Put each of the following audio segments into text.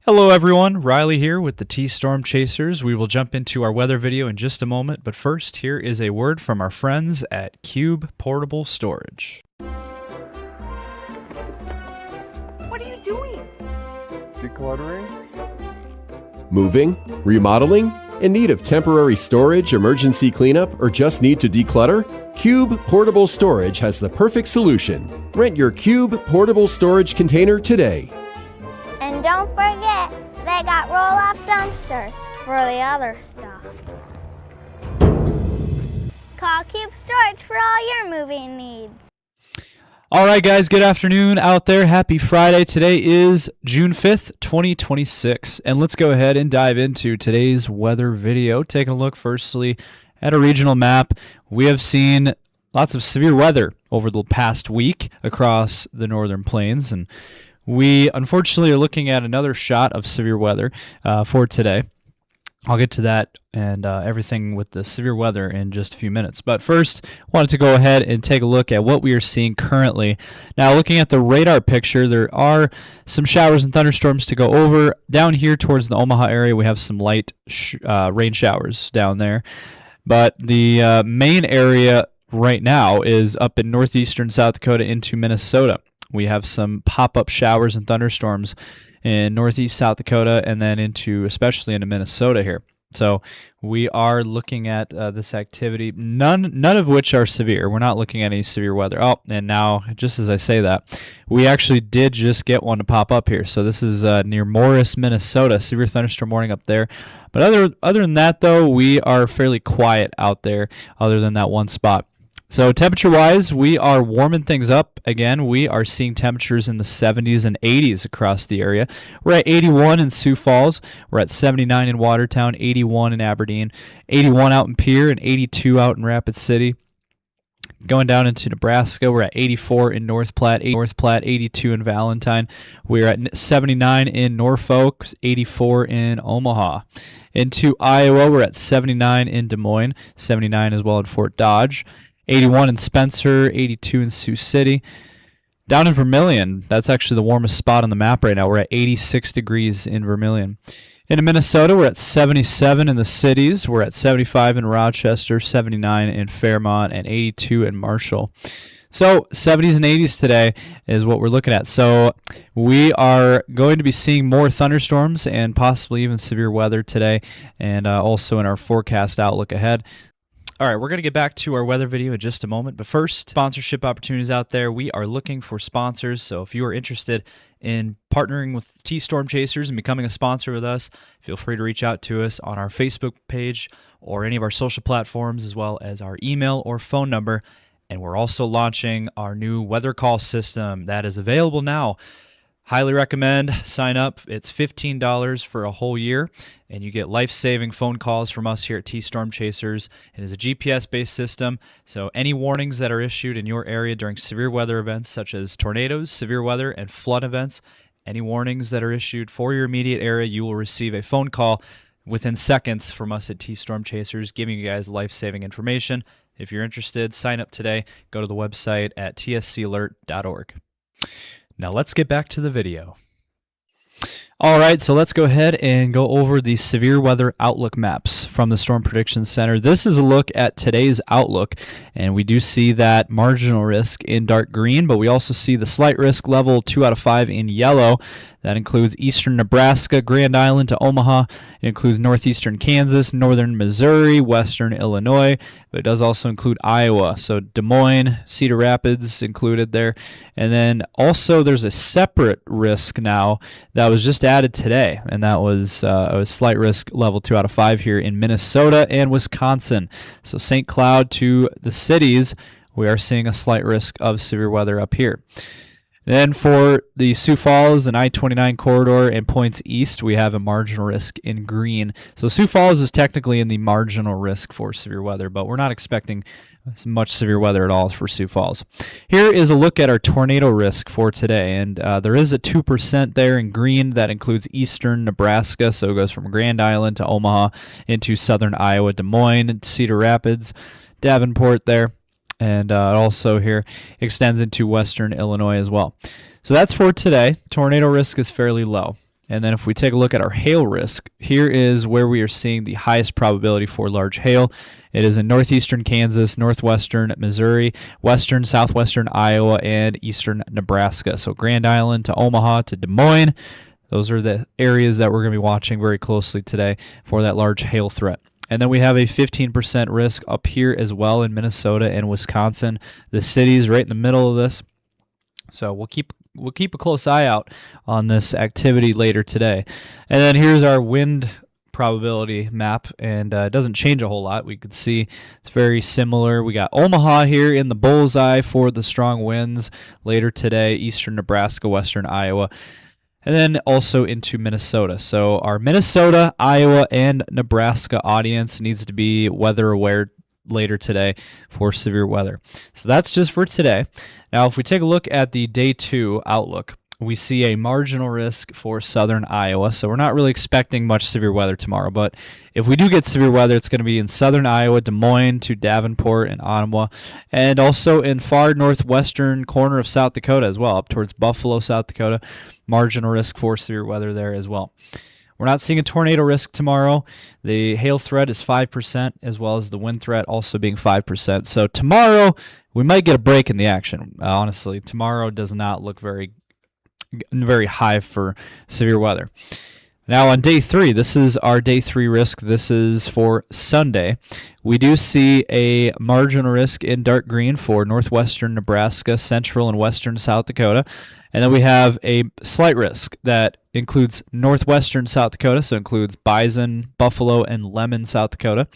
Hello everyone, Riley here with the T-Storm Chasers. We will jump into our weather video in just a moment, but first here is a word from our friends at Cube Portable Storage. What are you doing? Decluttering? Moving? Remodeling? In need of temporary storage, emergency cleanup, or just need to declutter? Cube Portable Storage has the perfect solution. Rent your Cube Portable Storage container today. And don't forget, they got roll-off dumpsters for the other stuff. Call Cube Storage for all your moving needs. All right, guys, good afternoon out there. Happy Friday. Today is June 5th, 2026, and let's go ahead and dive into today's weather video. Taking a look firstly at a regional map. We have seen lots of severe weather over the past week across the northern plains, and we unfortunately are looking at another shot of severe weather for today. I'll get to that and everything with the severe weather in just a few minutes. But first, I wanted to go ahead and take a look at what we are seeing currently. Now, looking at the radar picture, there are some showers and thunderstorms to go over. Down here towards the Omaha area, we have some light rain showers down there. But the main area right now is up in northeastern South Dakota into Minnesota. We have some pop-up showers and thunderstorms in northeast South Dakota and then especially into Minnesota here. So we are looking at this activity, none of which are severe. We're not looking at any severe weather. Oh, and now, just as I say that, we actually did just get one to pop up here. So this is near Morris, Minnesota, severe thunderstorm warning up there. But other than that, though, we are fairly quiet out there other than that one spot. So temperature-wise, we are warming things up. Again, we are seeing temperatures in the 70s and 80s across the area. We're at 81 in Sioux Falls. We're at 79 in Watertown, 81 in Aberdeen, 81 out in Pierre, and 82 out in Rapid City. Going down into Nebraska, we're at 84 in North Platte, 82 in Valentine. We're at 79 in Norfolk, 84 in Omaha. Into Iowa, we're at 79 in Des Moines, 79 as well in Fort Dodge. 81 in Spencer, 82 in Sioux City. Down in Vermilion, that's actually the warmest spot on the map right now. We're at 86 degrees in Vermilion. In Minnesota, we're at 77 in the cities. We're at 75 in Rochester, 79 in Fairmont, and 82 in Marshall. So 70s and 80s today is what we're looking at. So we are going to be seeing more thunderstorms and possibly even severe weather today, and also in our forecast outlook ahead. All right, we're going to get back to our weather video in just a moment, but first, sponsorship opportunities out there. We are looking for sponsors, so if you are interested in partnering with T-Storm Chasers and becoming a sponsor with us, feel free to reach out to us on our Facebook page or any of our social platforms, as well as our email or phone number. And we're also launching our new weather call system that is available now. Highly recommend. Sign up. It's $15 for a whole year, and you get life-saving phone calls from us here at T-Storm Chasers. It is a GPS-based system, so any warnings that are issued in your area during severe weather events such as tornadoes, severe weather, and flood events, any warnings that are issued for your immediate area, you will receive a phone call within seconds from us at T-Storm Chasers, giving you guys life-saving information. If you're interested, sign up today. Go to the website at tscalert.org. Now let's get back to the video. All right, so let's go ahead and go over the severe weather outlook maps from the Storm Prediction Center. This is a look at today's outlook, and we do see that marginal risk in dark green, but we also see the slight risk level 2 out of 5 in yellow. That includes eastern Nebraska, Grand Island to Omaha. It includes northeastern Kansas, northern Missouri, western Illinois, but it does also include Iowa. So Des Moines, Cedar Rapids included there. And then also there's a separate risk now that was just added today, and that was a slight risk level 2 out of 5 here in Minnesota and Wisconsin. So St. Cloud to the cities, we are seeing a slight risk of severe weather up here. Then for the Sioux Falls and I-29 corridor and points east, we have a marginal risk in green. So Sioux Falls is technically in the marginal risk for severe weather, but we're not expecting much severe weather at all for Sioux Falls. Here is a look at our tornado risk for today, and there is a 2% there in green. That includes eastern Nebraska, so it goes from Grand Island to Omaha into southern Iowa, Des Moines, Cedar Rapids, Davenport there. And also here extends into western Illinois as well. So that's for today. Tornado risk is fairly low. And then if we take a look at our hail risk, here is where we are seeing the highest probability for large hail. It is in northeastern Kansas, northwestern Missouri, western, southwestern Iowa, and eastern Nebraska. So Grand Island to Omaha to Des Moines. Those are the areas that we're going to be watching very closely today for that large hail threat. And then we have a 15% risk up here as well in Minnesota and Wisconsin. The cities right in the middle of this. So we'll keep a close eye out on this activity later today. And then here's our wind probability map, and it doesn't change a whole lot. We could see it's very similar. We got Omaha here in the bullseye for the strong winds later today, eastern Nebraska, western Iowa, and then also into Minnesota. So our Minnesota, Iowa, and Nebraska audience needs to be weather aware later today for severe weather. So that's just for today. Now, if we take a look at the day 2 outlook, we see a marginal risk for southern Iowa. So we're not really expecting much severe weather tomorrow, but if we do get severe weather, it's going to be in southern Iowa, Des Moines to Davenport and Ottawa, and also in far northwestern corner of South Dakota as well, up towards Buffalo, South Dakota. Marginal risk for severe weather there as well. We're not seeing a tornado risk tomorrow. The hail threat is 5%, as well as the wind threat also being 5%. So tomorrow, we might get a break in the action. Honestly, tomorrow does not look very high for severe weather. Now on day 3, this is our day 3 risk. This is for Sunday. We do see a marginal risk in dark green for northwestern Nebraska, central and western South Dakota. And then we have a slight risk that includes northwestern South Dakota, so includes Bison, Buffalo, and Lemon, South Dakota,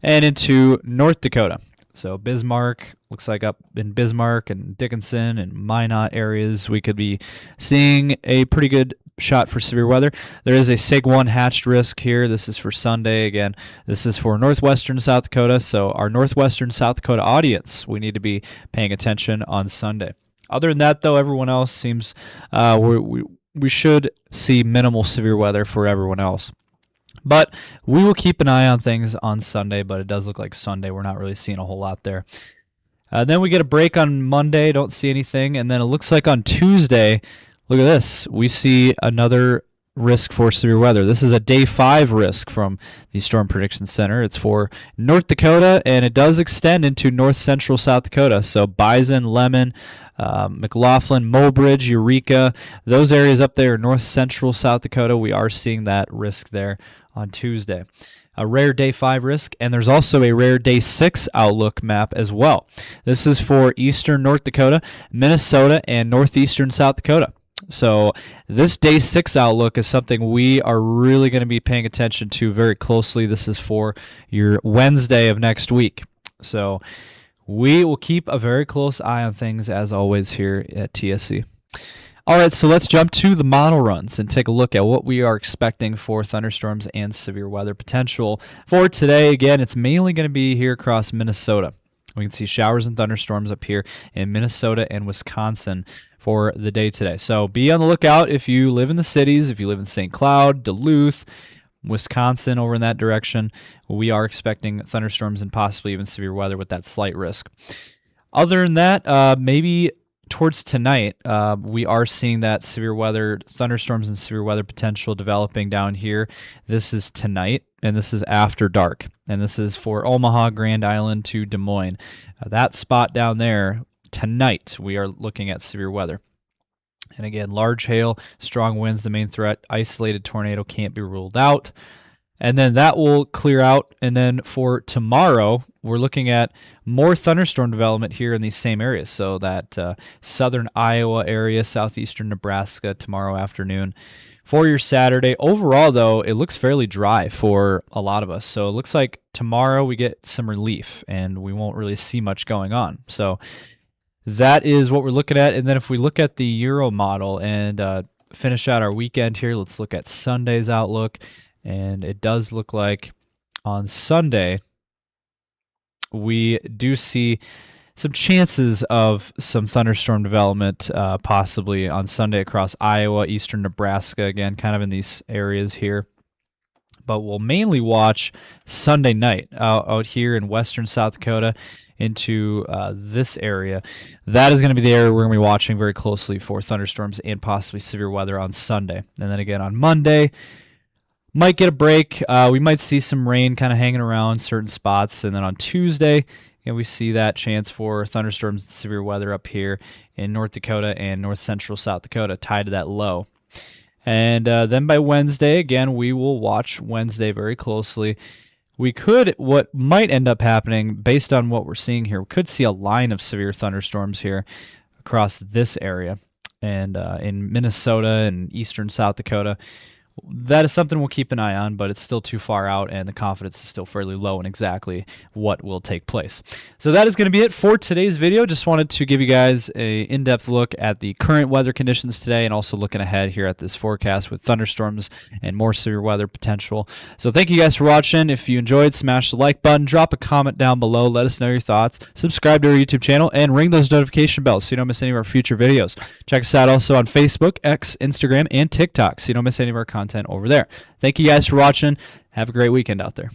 and into North Dakota. So Bismarck, looks like up in Bismarck and Dickinson and Minot areas, we could be seeing a pretty good shot for severe weather. There is a SIG-1 hatched risk here. This is for Sunday. Again, this is for northwestern South Dakota. So our northwestern South Dakota audience, we need to be paying attention on Sunday. Other than that, though, everyone else seems we should see minimal severe weather for everyone else. But we will keep an eye on things on Sunday, but it does look like Sunday we're not really seeing a whole lot there. Then we get a break on Monday, don't see anything, and then it looks like on Tuesday, look at this, we see another risk for severe weather. This is a day 5 risk from the Storm Prediction Center. It's for North Dakota, and it does extend into north central South Dakota. So Bison, Lemon, McLaughlin, Mobridge, Eureka, those areas up there in north central South Dakota, we are seeing that risk there on Tuesday. A rare day 5 risk, and there's also a rare day 6 outlook map as well. This is for eastern North Dakota, Minnesota, and northeastern South Dakota. So this day 6 outlook is something we are really going to be paying attention to very closely. This is for your Wednesday of next week. So we will keep a very close eye on things as always here at TSC. All right, so let's jump to the model runs and take a look at what we are expecting for thunderstorms and severe weather potential for today. Again, it's mainly going to be here across Minnesota. We can see showers and thunderstorms up here in Minnesota and Wisconsin for the day today. So be on the lookout if you live in the cities, if you live in St. Cloud, Duluth, Wisconsin, over in that direction. We are expecting thunderstorms and possibly even severe weather with that slight risk. Other than that, maybe towards tonight, we are seeing that severe weather, thunderstorms and severe weather potential developing down here. This is tonight, and this is after dark. And this is for Omaha, Grand Island to Des Moines. That spot down there, tonight, we are looking at severe weather. And again, large hail, strong winds, the main threat. Isolated tornado can't be ruled out. And then that will clear out. And then for tomorrow, we're looking at more thunderstorm development here in these same areas. So that southern Iowa area, southeastern Nebraska tomorrow afternoon. For your Saturday, overall, though, it looks fairly dry for a lot of us. So it looks like tomorrow we get some relief and we won't really see much going on. So that is what we're looking at. And then if we look at the Euro model and finish out our weekend here, let's look at Sunday's outlook. And it does look like on Sunday, we do see some chances of some thunderstorm development possibly on Sunday across Iowa, eastern Nebraska, again, kind of in these areas here. But we'll mainly watch Sunday night out here in western South Dakota, into this area. That is going to be the area we're going to be watching very closely for thunderstorms and possibly severe weather on Sunday. And then again on Monday, might get a break. We might see some rain kind of hanging around certain spots. And then on Tuesday, we see that chance for thunderstorms and severe weather up here in North Dakota and north central South Dakota tied to that low. And then by Wednesday, again, we will watch Wednesday very closely. What might end up happening based on what we're seeing here, we could see a line of severe thunderstorms here across this area and in Minnesota and eastern South Dakota. That is something we'll keep an eye on, but it's still too far out, and the confidence is still fairly low in exactly what will take place. So that is going to be it for today's video. Just wanted to give you guys a in-depth look at the current weather conditions today and also looking ahead here at this forecast with thunderstorms and more severe weather potential. So thank you guys for watching. If you enjoyed, smash the like button, drop a comment down below, let us know your thoughts, subscribe to our YouTube channel, and ring those notification bells so you don't miss any of our future videos. Check us out also on Facebook, X, Instagram, and TikTok so you don't miss any of our content over there. Thank you guys for watching. Have a great weekend out there.